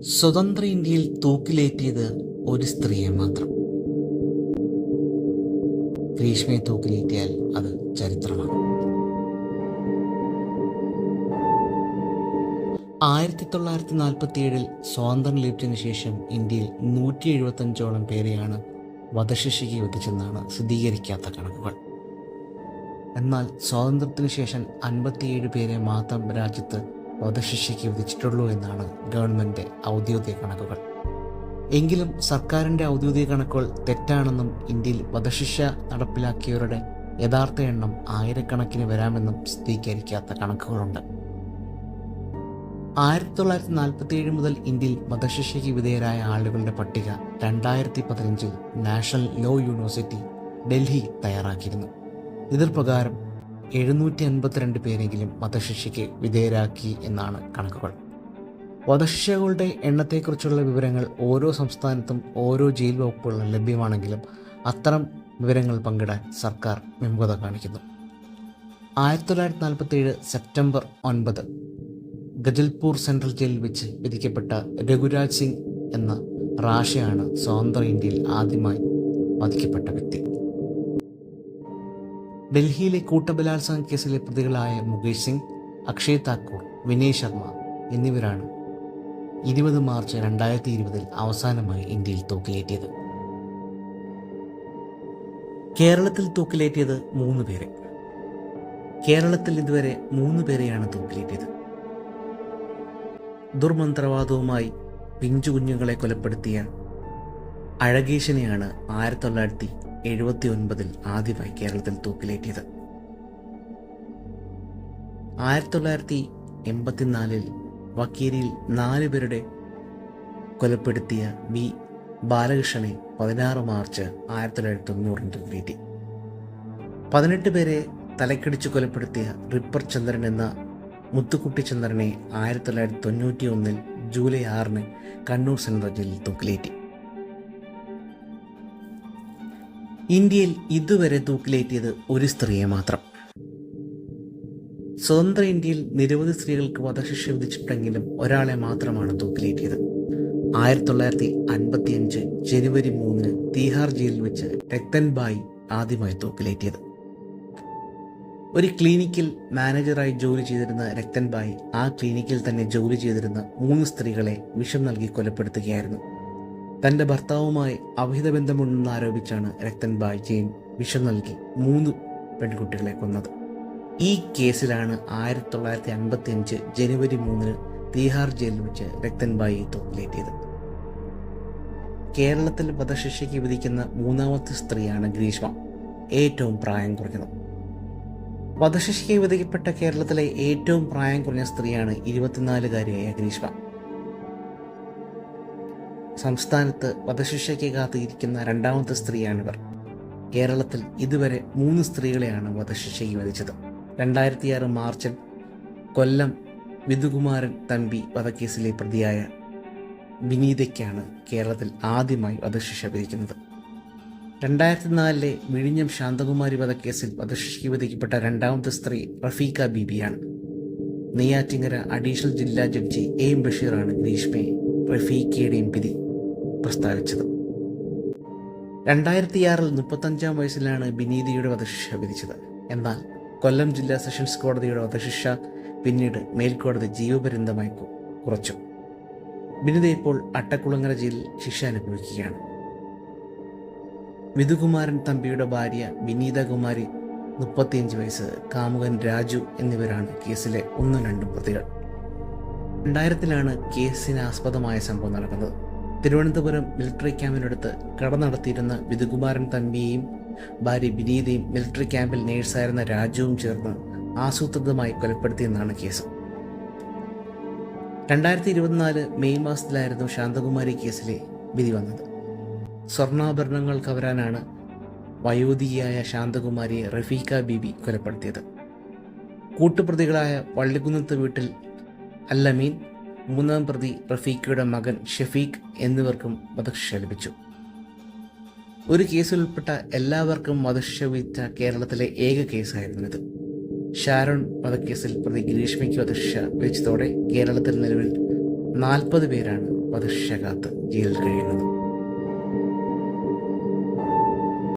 സ്വതന്ത്ര ഇന്ത്യയിൽ തൂക്കിലേറ്റിയത് ഒരു സ്ത്രീയെ മാത്രം. ഗ്രീഷ്മയെ തൂക്കിലേറ്റിയാൽ അത് ചരിത്രമാണ്. 1947 സ്വാതന്ത്ര്യം ലഭിച്ചതിന് ശേഷം ഇന്ത്യയിൽ 175ഓളം പേരെയാണ് വധശിക്ഷയ്ക്ക് വിധിച്ചെന്നാണ് സ്ഥിരീകരിക്കാത്ത കണക്കുകൾ. എന്നാൽ സ്വാതന്ത്ര്യത്തിന് ശേഷം 57 പേരെ മാത്രം രാജ്യത്ത് വധശിക്ഷയ്ക്ക് വിധിച്ചിട്ടുള്ളൂ എന്നാണ് ഗവൺമെൻറ് ഔദ്യോഗിക കണക്കുകൾ. എങ്കിലും സർക്കാരിൻ്റെ ഔദ്യോഗിക കണക്കുകൾ തെറ്റാണെന്നും ഇന്ത്യയിൽ വധശിക്ഷ നടപ്പിലാക്കിയവരുടെ യഥാർത്ഥ എണ്ണം ആയിരക്കണക്കിന് വരാമെന്നും സ്ഥിരീകരിക്കാത്ത കണക്കുകളുണ്ട്. 1947 മുതൽ ഇന്ത്യയിൽ വധശിക്ഷയ്ക്ക് വിധേയരായ ആളുകളുടെ പട്ടിക 2015 നാഷണൽ ലോ യൂണിവേഴ്സിറ്റി ഡൽഹി തയ്യാറാക്കിയിരുന്നു. ഇതിൽ പ്രകാരം 752 പേരെങ്കിലും വധശിക്ഷയ്ക്ക് വിധേയരാക്കി എന്നാണ് കണക്കുകൾ. വധശിക്ഷകളുടെ എണ്ണത്തെക്കുറിച്ചുള്ള വിവരങ്ങൾ ഓരോ സംസ്ഥാനത്തും ഓരോ ജയിൽ വകുപ്പുകളിലും ലഭ്യമാണെങ്കിലും അത്തരം വിവരങ്ങൾ പങ്കിടാൻ സർക്കാർ വിമുഖത കാണിക്കുന്നു. 1947 സെപ്റ്റംബർ 9 ഗജൽപൂർ സെൻട്രൽ ജയിലിൽ വെച്ച് വിധിക്കപ്പെട്ട രഘുരാജ് സിംഗ് എന്ന റാഷയാണ് സ്വതന്ത്ര ഇന്ത്യയിൽ ആദ്യമായി വധിക്കപ്പെട്ട വ്യക്തി. ഡൽഹിയിലെ കൂട്ടബലാത്സംഗ കേസിലെ പ്രതികളായ മുകേഷ് സിംഗ്, അക്ഷയ് താക്കൂർ, വിനയ് ശർമ്മ എന്നിവരാണ് 20 മാർച്ച് 2020 അവസാനമായി ഇന്ത്യയിൽ തൂക്കിലേറ്റിയത്. കേരളത്തിൽ തൂക്കിലേറ്റിയത് 3 പേരെ. കേരളത്തിൽ ഇതുവരെ 3 പേരെയാണ് തൂക്കിലേറ്റിയത്. ദുർമന്ത്രവാദവുമായി പിഞ്ചു കുഞ്ഞുങ്ങളെ കൊലപ്പെടുത്തിയ അഴകേശനെയാണ് 1979 ആദ്യമായി കേരളത്തിൽ തൂക്കിലേറ്റിയത്. 1984 വക്കീരിയിൽ 4 പേരുടെ കൊലപ്പെടുത്തിയ വി ബാലകൃഷ്ണനെ 16 മാർച്ച് 1990 തൂക്കിലേറ്റി. 18 പേരെ തലക്കടിച്ചു കൊലപ്പെടുത്തിയ റിപ്പർ ചന്ദ്രൻ എന്ന മുത്തുക്കുട്ടി ചന്ദ്രനെ 1991 ജൂലൈ 6 കണ്ണൂർ സെൻട്രൽ ജയിലിൽ തൂക്കിലേറ്റി. ഇന്ത്യയിൽ ഇതുവരെ തൂക്കിലേറ്റിയത് ഒരു സ്ത്രീയെ മാത്രം. സ്വതന്ത്ര ഇന്ത്യയിൽ നിരവധി സ്ത്രീകൾക്ക് വധശിക്ഷ വിധിച്ചിട്ടുണ്ടെങ്കിലും ഒരാളെ മാത്രമാണ് തൂക്കിലേറ്റിയത്. 1955 ജനുവരി 3 തീഹാർ ജയിലിൽ വെച്ച് രത്തൻ ബായി ആദ്യമായി തൂക്കിലേറ്റിയത്. ഒരു ക്ലിനിക്കിൽ മാനേജറായി ജോലി ചെയ്തിരുന്ന രത്തൻ ബായി ആ ക്ലിനിക്കിൽ തന്നെ ജോലി ചെയ്തിരുന്ന 3 സ്ത്രീകളെ വിഷം നൽകി കൊലപ്പെടുത്തുകയായിരുന്നു. തൻ്റെ ഭർത്താവുമായി അവിഹിത ബന്ധമുണ്ടെന്ന് ആരോപിച്ചാണ് രത്തൻ ബായി ജെയിൻ വിഷം നൽകി 3 പെൺകുട്ടികളെ കൊന്നത്. ഈ കേസിലാണ് 1955 ജനുവരി 3 തീഹാർ ജയിലിൽ വെച്ച് രത്തൻ ബായിയെ തൂക്കിലേറ്റിയത്. കേരളത്തിൽ വധശിക്ഷയ്ക്ക് വിധിക്കുന്ന 3ാമത്തെ സ്ത്രീയാണ് ഗ്രീഷ്മ, ഏറ്റവും പ്രായം കുറഞ്ഞത്. വധശിക്ഷയ്ക്ക് വിധിക്കപ്പെട്ട കേരളത്തിലെ ഏറ്റവും പ്രായം കുറഞ്ഞ സ്ത്രീയാണ് 24-കാരിയായ ഗ്രീഷ്മ. സംസ്ഥാനത്ത് വധശിക്ഷയ്ക്ക് കാത്തിരിക്കുന്ന 2ാമത്തെ സ്ത്രീയാണിവർ. കേരളത്തിൽ ഇതുവരെ 3 സ്ത്രീകളെയാണ് വധശിക്ഷയ്ക്ക് വിധിച്ചത്. 2006 മാർച്ചിൽ കൊല്ലം വിധുകുമാരൻ തമ്പി വധക്കേസിലെ പ്രതിയായ വിനീതയ്ക്കാണ് കേരളത്തിൽ ആദ്യമായി വധശിക്ഷ വിധിക്കുന്നത്. 2004 വിഴിഞ്ഞം ശാന്തകുമാരി വധക്കേസിൽ വധശിക്ഷയ്ക്ക് വിധിക്കപ്പെട്ട 2ാമത്തെ സ്ത്രീ റഫീഖ ബീബിയാണ്. നെയ്യാറ്റിങ്കര അഡീഷണൽ ജില്ലാ ജഡ്ജി എം ബഷീറാണ് ഗ്രീഷ്മയെ റഫീഖയുടെയും വിധി പ്രസ്താവിച്ചത്. 2006 35-ാം വയസ്സിലാണ് ബിനീതയുടെ വധശിക്ഷ വിധിച്ചത്. എന്നാൽ കൊല്ലം ജില്ലാ സെഷൻസ് കോടതിയുടെ വധശിക്ഷ പിന്നീട് മേൽക്കോടതി ജീവപര്യന്തമായി കുറച്ചു. ബിനിത ഇപ്പോൾ അട്ടക്കുളങ്ങര ജയിലിൽ ശിക്ഷ അനുഭവിക്കുകയാണ്. വിധുകുമാരൻ തമ്പിയുടെ ഭാര്യ വിനീത കുമാരി 35 വയസ്സ്, കാമുകൻ രാജു എന്നിവരാണ് കേസിലെ 1-2 പ്രതികൾ. 2000-ലാണ് കേസിന് ആസ്പദമായ സംഭവം നടക്കുന്നത്. തിരുവനന്തപുരം മിലിറ്ററി ക്യാമ്പിനടുത്ത് കട നടത്തിയിരുന്ന വിധുകുമാരൻ തമ്പിയെയും ഭാര്യ വിനീതയും മിലിറ്ററി ക്യാമ്പിൽ നേഴ്സായിരുന്ന രാജുവും ചേർന്ന് ആസൂത്രിതമായി കൊലപ്പെടുത്തിയെന്നാണ് കേസ്. 2024 മെയ് മാസത്തിലായിരുന്നു ശാന്തകുമാരി കേസിലെ വിധി വന്നത്. സ്വർണ്ണാഭരണങ്ങൾ കവരാനാണ് വയോധികയായ ശാന്തകുമാരിയെ റഫീഖ ബീബി കൊലപ്പെടുത്തിയത്. കൂട്ടുപ്രതികളായ വള്ളിക്കുന്നത്ത് വീട്ടിൽ അല്ലമീൻ, 3ാം പ്രതി റഫീഖയുടെ മകൻ ഷഫീഖ് എന്നിവർക്കും വധശിക്ഷ ലഭിച്ചു. ഒരു കേസിൽ ഉൾപ്പെട്ട എല്ലാവർക്കും വധശിക്ഷ വിധിച്ച കേരളത്തിലെ ഏക കേസായിരുന്നു ഇത്. ഷാരോൺ വധക്കേസിൽ പ്രതി ഗ്രീഷ്മയ്ക്ക് വധശിക്ഷ വിധിച്ചതോടെ കേരളത്തിൽ നിലവിൽ 40 പേരാണ് വധശിക്ഷ കാത്ത് ജയിലിൽ കഴിയുന്നത്.